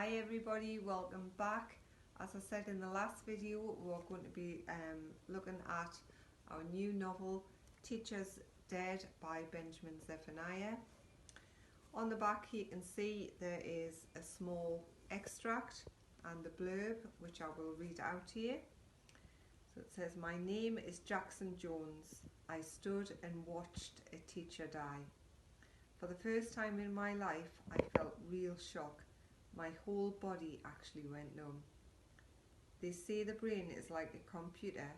Hi everybody, welcome back. As I said in the last video, we're going to be looking at our new novel, Teacher's Dead by Benjamin Zephaniah. On the back you can see there is a small extract and the blurb, which I will read out to you. So it says, "My name is Jackson Jones. I stood and watched a teacher die. For the first time in my life, I felt real shock. My whole body actually went numb. They say the brain is like a computer.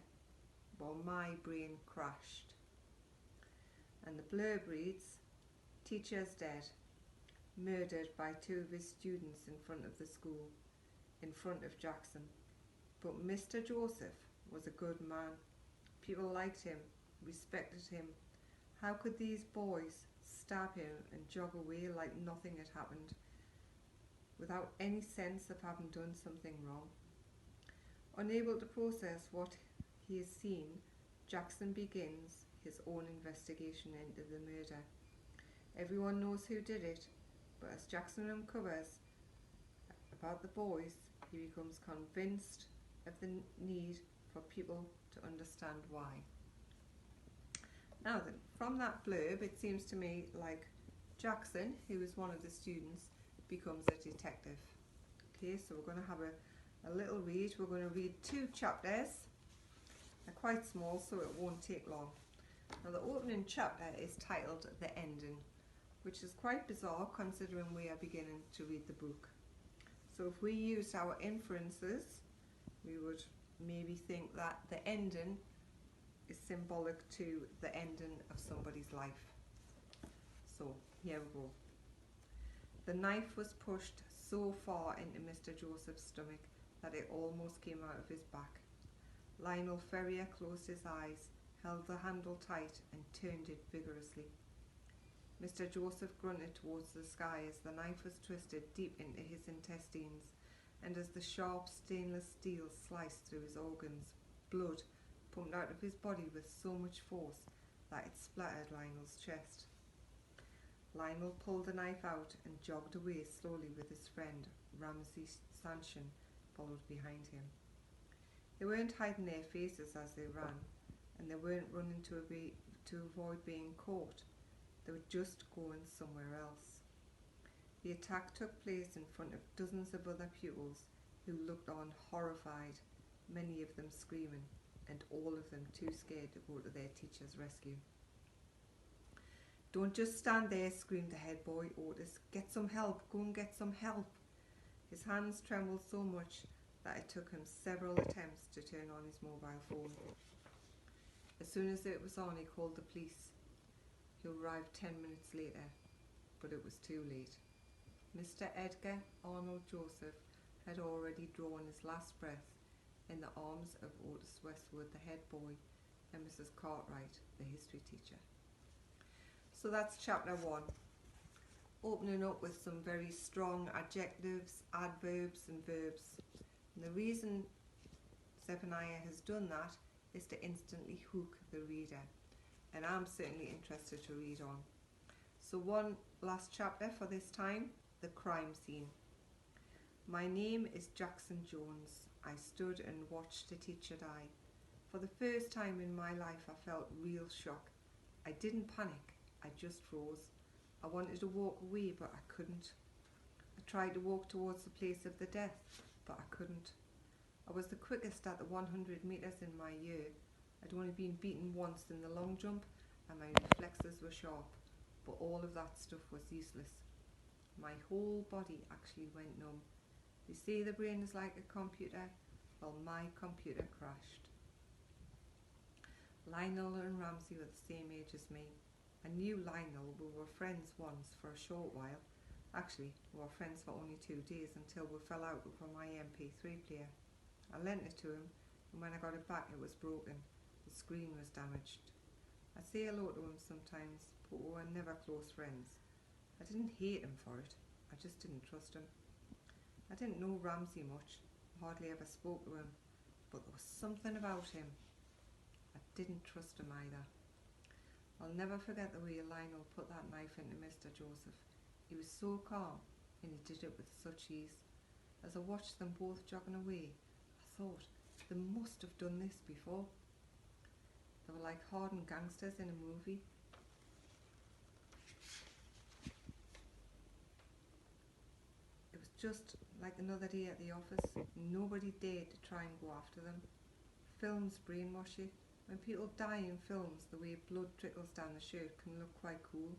Well, my brain crashed." And the blurb reads, "Teacher's dead, murdered by two of his students in front of the school, in front of Jackson. But Mr. Joseph was a good man. People liked him, respected him. How could these boys stab him and jog away like nothing had happened, without any sense of having done something wrong?" Unable to process what he has seen, Jackson begins his own investigation into the murder. Everyone knows who did it, but as Jackson uncovers about the boys, he becomes convinced of the need for people to understand why. Now then, from that blurb, it seems to me like Jackson, who is one of the students, becomes a detective. Okay, so we're going to have a little read. We're going to read 2 chapters. They're quite small, so it won't take long. Now the opening chapter is titled The Ending, which is quite bizarre considering we are beginning to read the book. So if we used our inferences, we would maybe think that the ending is symbolic to the ending of somebody's life. So here we go. "The knife was pushed so far into Mr. Joseph's stomach that it almost came out of his back. Lionel Ferrier closed his eyes, held the handle tight and turned it vigorously. Mr. Joseph grunted towards the sky as the knife was twisted deep into his intestines, and as the sharp stainless steel sliced through his organs, blood pumped out of his body with so much force that it splattered Lionel's chest. Lionel pulled the knife out and jogged away slowly with his friend, Ramsey Sanshin, followed behind him. They weren't hiding their faces as they ran, and they weren't running to avoid being caught. They were just going somewhere else. The attack took place in front of dozens of other pupils who looked on horrified, many of them screaming, and all of them too scared to go to their teacher's rescue. "Don't just stand there," screamed the head boy, Otis. "Get some help, go and get some help." His hands trembled so much that it took him several attempts to turn on his mobile phone. As soon as it was on, he called the police, who arrived 10 minutes later, but it was too late. Mr. Edgar Arnold Joseph had already drawn his last breath in the arms of Otis Westwood, the head boy, and Mrs. Cartwright, the history teacher. So that's chapter 1. Opening up with some very strong adjectives, adverbs and verbs. And the reason Zephaniah has done that is to instantly hook the reader. And I'm certainly interested to read on. So one last chapter for this time, the crime scene. "My name is Jackson Jones. I stood and watched a teacher die. For the first time in my life, I felt real shock. I didn't panic, I just froze. I wanted to walk away, but I couldn't. I tried to walk towards the place of the death, but I couldn't. I was the quickest at the 100 meters in my year. I'd only been beaten once in the long jump, and my reflexes were sharp, but all of that stuff was useless. My whole body actually went numb. They say the brain is like a computer. Well, my computer crashed." Lionel and Ramsey were the same age as me. I knew Lionel. We were friends once for a short while. Actually, we were friends for only 2 days until we fell out over my MP3 player. I lent it to him, and when I got it back it was broken. The screen was damaged. I say hello to him sometimes, but we were never close friends. I didn't hate him for it, I just didn't trust him. I didn't know Ramsey much, hardly ever spoke to him, but there was something about him. I didn't trust him either. I'll never forget the way Lionel put that knife into Mr. Joseph. He was so calm, and he did it with such ease. As I watched them both jogging away, I thought, they must have done this before. They were like hardened gangsters in a movie. It was just like another day at the office. Nobody dared to try and go after them. Films brainwash you. When people die in films, the way blood trickles down the shirt can look quite cool.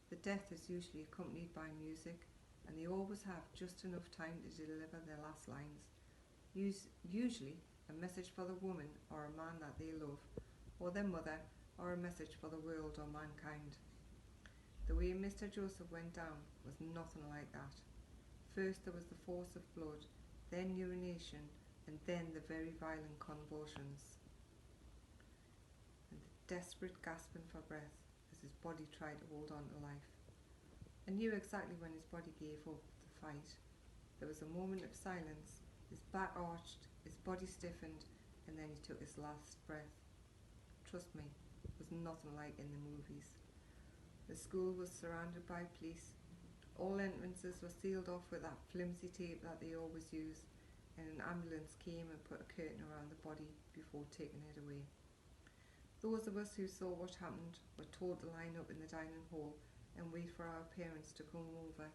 The death is usually accompanied by music, and they always have just enough time to deliver their last lines. Usually a message for the woman or a man that they love, or their mother, or a message for the world or mankind. The way Mr. Joseph went down was nothing like that. First there was the force of blood, then urination, and then the very violent convulsions, and the desperate gasping for breath as his body tried to hold on to life. I knew exactly when his body gave up the fight. There was a moment of silence, his back arched, his body stiffened, and then he took his last breath. Trust me, it was nothing like in the movies. The school was surrounded by police. All entrances were sealed off with that flimsy tape that they always use, and an ambulance came and put a curtain around the body before taking it away. Those of us who saw what happened were told to line up in the dining hall and wait for our parents to come over